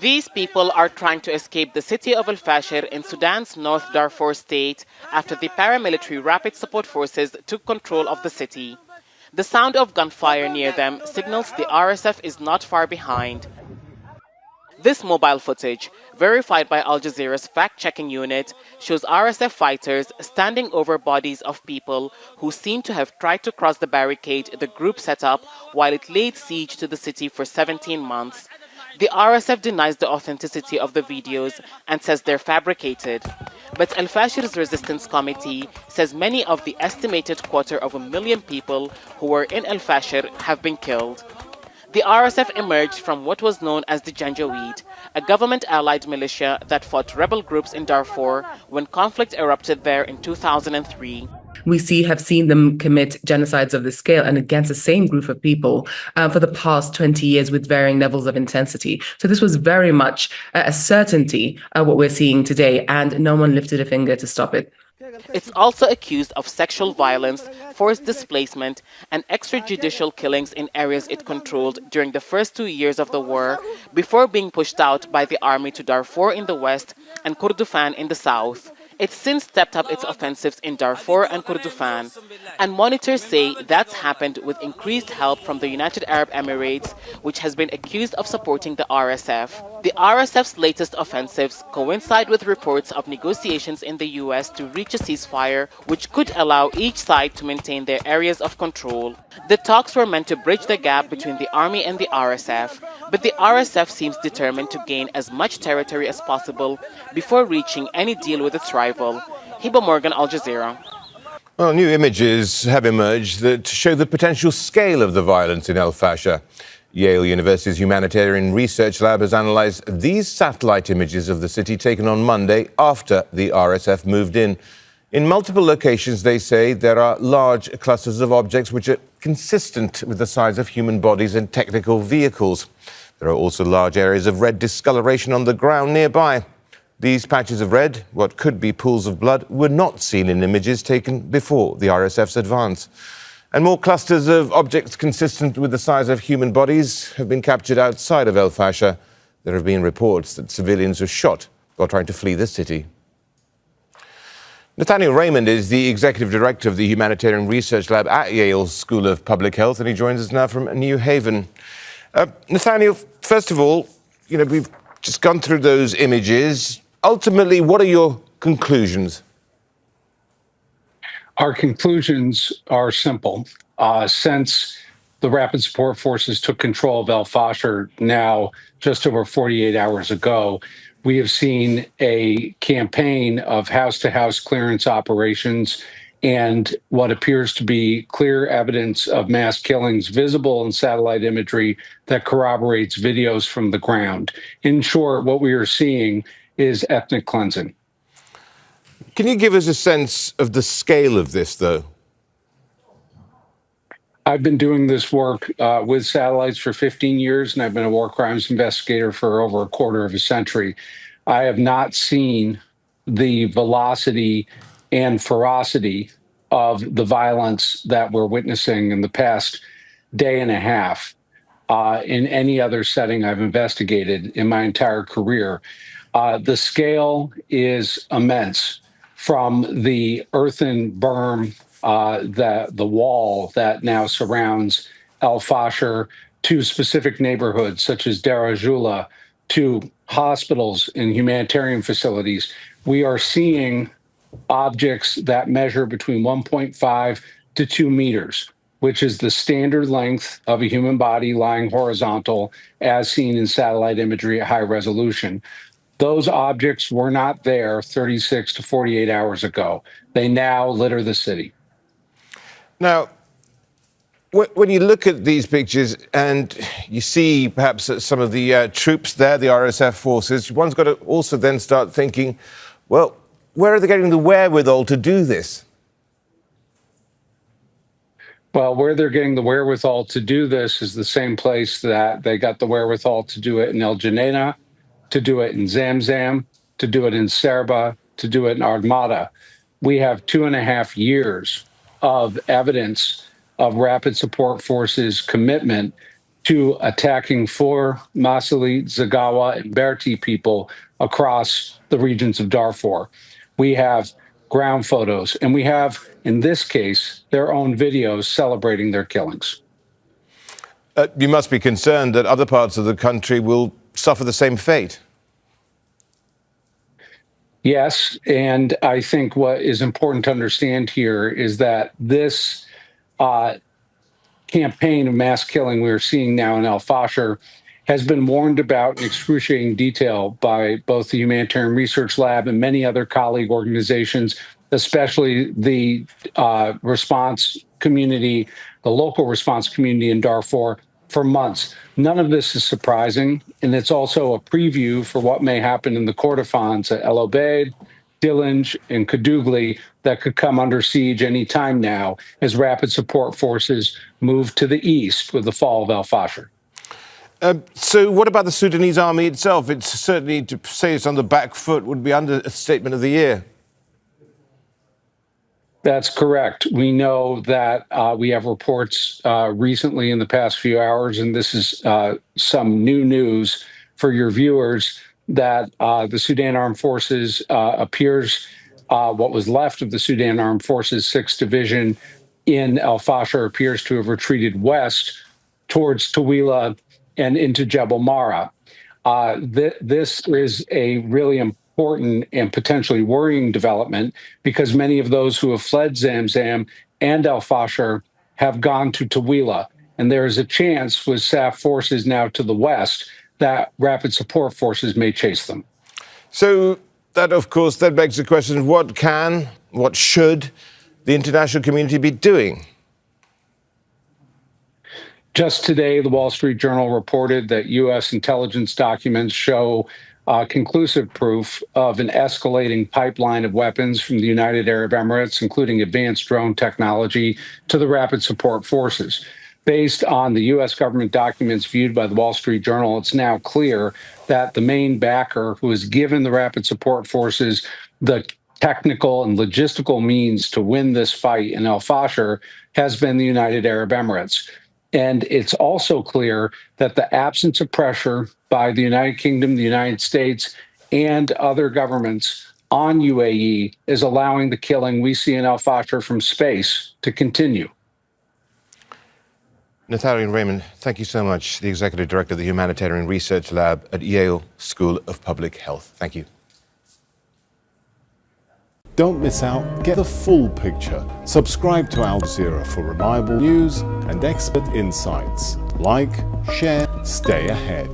These people are trying to escape the city of Al-Fashir in Sudan's North Darfur state after the paramilitary Rapid Support Forces took control of the city. The sound of gunfire near them signals the RSF is not far behind. This mobile footage, verified by Al Jazeera's fact-checking unit, shows RSF fighters standing over bodies of people who seem to have tried to cross the barricade the group set up while it laid siege to the city for 17 months. The RSF denies the authenticity of the videos and says they're fabricated. But Al-Fashir's resistance committee says many of the estimated 250,000 people who were in Al-Fashir have been killed. The RSF emerged from what was known as the Janjaweed, a government-allied militia that fought rebel groups in Darfur when conflict erupted there in 2003. We have seen them commit genocides of this scale and against the same group of people for the past 20 years with varying levels of intensity. So this was very much a certainty what we're seeing today, and no one lifted a finger to stop it. It's also accused of sexual violence, forced displacement, and extrajudicial killings in areas it controlled during the first 2 years of the war, before being pushed out by the army to Darfur in the west and Kordofan in the south. It's since stepped up its offensives in Darfur and Kordofan, and monitors say that's happened with increased help from the United Arab Emirates, which has been accused of supporting the RSF. The RSF's latest offensives coincide with reports of negotiations in the US to reach a ceasefire, which could allow each side to maintain their areas of control. The talks were meant to bridge the gap between the army and the RSF, but the RSF seems determined to gain as much territory as possible before reaching any deal with its rival. Hiba Morgan, Al Jazeera. Well, new images have emerged that show the potential scale of the violence in El Fasher. Yale University's Humanitarian Research Lab has analysed these satellite images of the city taken on Monday after the RSF moved in. In multiple locations, they say, there are large clusters of objects which are consistent with the size of human bodies and technical vehicles. There are also large areas of red discoloration on the ground nearby. These patches of red, what could be pools of blood, were not seen in images taken before the RSF's advance. And more clusters of objects consistent with the size of human bodies have been captured outside of El Fasher. There have been reports that civilians were shot while trying to flee the city. Nathaniel Raymond is the Executive Director of the Humanitarian Research Lab at Yale School of Public Health, and he joins us now from New Haven. Nathaniel, first of all, we've just gone through those images. Ultimately, what are your conclusions? Our conclusions are simple. Since the Rapid Support Forces took control of El Fasher now just over 48 hours ago, we have seen a campaign of house-to-house clearance operations and what appears to be clear evidence of mass killings visible in satellite imagery that corroborates videos from the ground. In short, what we are seeing is ethnic cleansing. Can you give us a sense of the scale of this, though? I've been doing this work with satellites for 15 years, and I've been a war crimes investigator for over a quarter of a century. I have not seen the velocity and ferocity of the violence that we're witnessing in the past day and a half in any other setting I've investigated in my entire career. The scale is immense. From the earthen berm, the wall that now surrounds El Fasher, to specific neighborhoods such as Darajula, to hospitals and humanitarian facilities, we are seeing objects that measure between 1.5 to 2 meters, which is the standard length of a human body lying horizontal, as seen in satellite imagery at high resolution. Those objects were not there 36 to 48 hours ago. They now litter the city. Now, when you look at these pictures and you see perhaps some of the troops there, the RSF forces, one's got to also then start thinking, well, where are they getting the wherewithal to do this? Well, where they're getting the wherewithal to do this is the same place that they got the wherewithal to do it in El Geneina, to do it in Zamzam, to do it in Serba, to do it in Armada. We have 2.5 years of evidence of Rapid Support Forces' commitment to attacking 4 Masali, Zagawa, and Berti people across the regions of Darfur. We have ground photos, and we have, in this case, their own videos celebrating their killings. You must be concerned that other parts of the country will suffer the same fate. Yes, and I think what is important to understand here is that this campaign of mass killing we're seeing now in Al Fasher has been warned about in excruciating detail by both the Humanitarian Research Lab and many other colleague organizations, especially the response community, the local response community in Darfur, for months. None of this is surprising, and it's also a preview for what may happen in the Kordofans at El Obeid, Dillinge, and Kadugli that could come under siege any time now as rapid support forces move to the east with the fall of Al Fasher. So what about the Sudanese army itself? It's certainly, to say it's on the back foot would be understatement of the year. That's correct. We know that we have reports recently in the past few hours, and this is some new news for your viewers, that the Sudan Armed Forces what was left of the Sudan Armed Forces 6th Division in El Fasher appears to have retreated west towards Tawila and into Jebel Mara. This is a really important and potentially worrying development because many of those who have fled Zamzam and Al Fasher have gone to Tawila. And there is a chance with SAF forces now to the west that rapid support forces may chase them. So that, of course, that begs the question, what should the international community be doing? Just today, the Wall Street Journal reported that U.S. intelligence documents show conclusive proof of an escalating pipeline of weapons from the United Arab Emirates, including advanced drone technology, to the rapid support forces. Based on the U.S. government documents viewed by the Wall Street Journal, it's now clear that the main backer who has given the rapid support forces the technical and logistical means to win this fight in Al Fasher has been the United Arab Emirates. And it's also clear that the absence of pressure by the United Kingdom, the United States, and other governments on UAE is allowing the killing we see in Al Fasher from space to continue. Nathaniel Raymond, thank you so much, the Executive Director of the Humanitarian Research Lab at Yale School of Public Health. Thank you. Don't miss out. Get the full picture. Subscribe to Al Jazeera for reliable news and expert insights. Like, share, stay ahead.